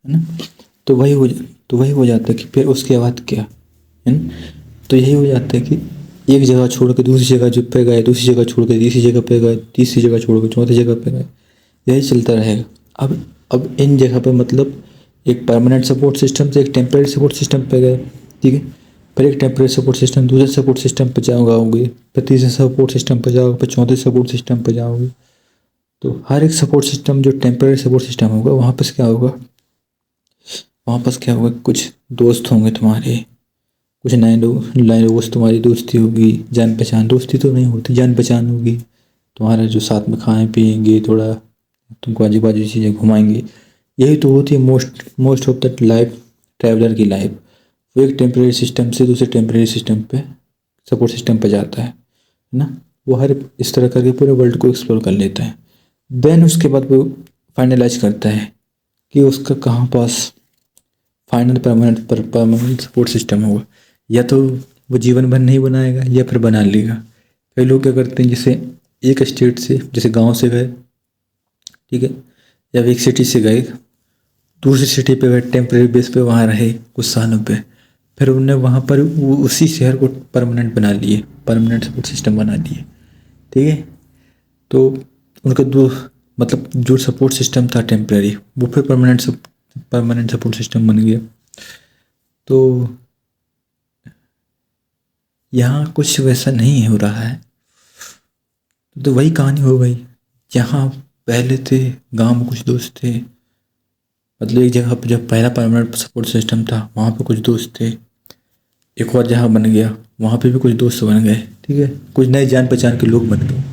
है ना। तो वही हो जाता है कि फिर उसके बाद क्या है ना। तो यही हो जाता है कि एक जगह छोड़ के दूसरी जगह जो पे गए, दूसरी जगह छोड़ के तीसरी जगह पे गए, तीसरी जगह छोड़ के चौथी जगह पे गए, यही चलता रहेगा। अब इन जगह पे मतलब एक परमानेंट सपोर्ट सिस्टम से एक टेम्परेरी सपोर्ट सिस्टम पे गए, ठीक है। फिर एक टेम्परेरी सपोर्ट सिस्टम दूसरे सपोर्ट सिस्टम पे जाओगे, फिर तीसरे सपोर्ट सिस्टम पे जाओगे, फिर चौथे सपोर्ट सिस्टम पे जाओगे। तो हर एक सपोर्ट सिस्टम जो टेम्परेरी सपोर्ट सिस्टम होगा वहाँ पर क्या होगा, वहाँ पर क्या होगा, कुछ दोस्त होंगे तुम्हारे, कुछ नए लोगों से तुम्हारी दोस्ती होगी, जान पहचान, दोस्ती तो नहीं होती, जान पहचान होगी। तुम्हारा जो साथ में खाएं पिएंगे, थोड़ा तुमको आजू बाजू की चीज़ें घुमाएंगे। यही तो होती है most most of the life, traveller की लाइफ। वो एक टेम्परेरी सिस्टम से दूसरे टेम्परेरी सिस्टम पे, सपोर्ट सिस्टम पे जाता है ना। वो हर इस तरह करके पूरे वर्ल्ड को एक्सप्लोर कर लेता है। देन उसके बाद वो फाइनलाइज करता है कि उसका कहाँ पास फाइनल परमानेंट सपोर्ट सिस्टम होगा। या तो वो जीवन भर नहीं बनाएगा या फिर बना लेगा। कई लोग क्या करते हैं, जैसे एक स्टेट से, जैसे गांव से गए, ठीक है, या एक सिटी से गए, दूसरी सिटी पे गए, टेम्परेरी बेस पे वहाँ रहे कुछ सालों पे, फिर उनने वहाँ पर वो उसी शहर को परमानेंट बना लिए, परमानेंट सपोर्ट सिस्टम बना लिए, ठीक है। तो उनका दो मतलब जो सपोर्ट सिस्टम था टेम्परेरी, वो फिर परमानेंट सपोर्ट सिस्टम बन गया। तो यहाँ कुछ वैसा नहीं हो रहा है। तो वही कहानी हो गई, जहाँ पहले थे गांव में कुछ दोस्त थे, मतलब एक जगह पे जब पहला परमानेंट सपोर्ट सिस्टम था वहाँ पे कुछ दोस्त थे, एक और जहाँ बन गया वहाँ पे भी कुछ दोस्त बन गए, ठीक है, कुछ नए जान पहचान के लोग बन गए।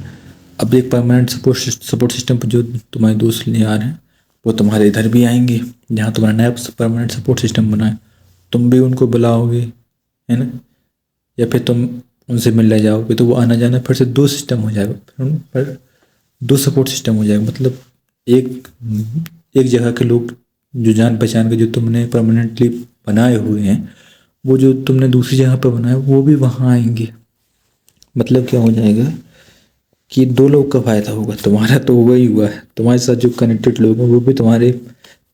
अब एक परमानेंट सपोर्ट सिस्टम पर जो तुम्हारे दोस्त ले आ रहे हैं वो तुम्हारे इधर भी आएंगे, जहाँ तुम्हारा नया परमानेंट सपोर्ट सिस्टम बना है, तुम भी उनको बुलाओगे, है ना, या फिर तुम उनसे मिलने जाओगे, तो वो आना जाना फिर से दो सिस्टम हो जाएगा, फिर दो सपोर्ट सिस्टम हो जाएगा। मतलब एक एक जगह के लोग जो जान पहचान के जो तुमने परमानेंटली बनाए हुए हैं, वो जो तुमने दूसरी जगह पर बनाए वो भी वहाँ आएंगे। मतलब क्या हो जाएगा कि दो लोग का फायदा होगा, तुम्हारा तो हुआ ही हुआ है, तुम्हारे साथ जो कनेक्टेड लोग हैं वो भी तुम्हारे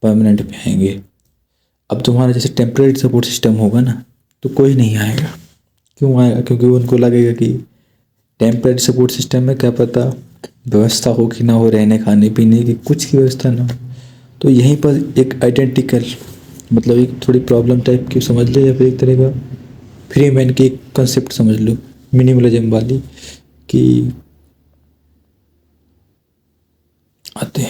परमानेंट पे आएंगे। अब तुम्हारा जैसे टेम्परेरी सपोर्ट सिस्टम होगा ना, तो कोई नहीं आएगा। क्यों आएगा? क्योंकि उनको लगेगा कि टेम्परेरी सपोर्ट सिस्टम में क्या पता व्यवस्था हो कि ना हो, रहने खाने पीने की कुछ की व्यवस्था ना हो। तो यहीं पर एक आइडेंटिकल, मतलब एक थोड़ी प्रॉब्लम टाइप की समझ लो, या फिर एक तरह का फ्री मैन की कंसेप्ट समझ लो, मिनिमलिज्म वाली, कि आते हैं।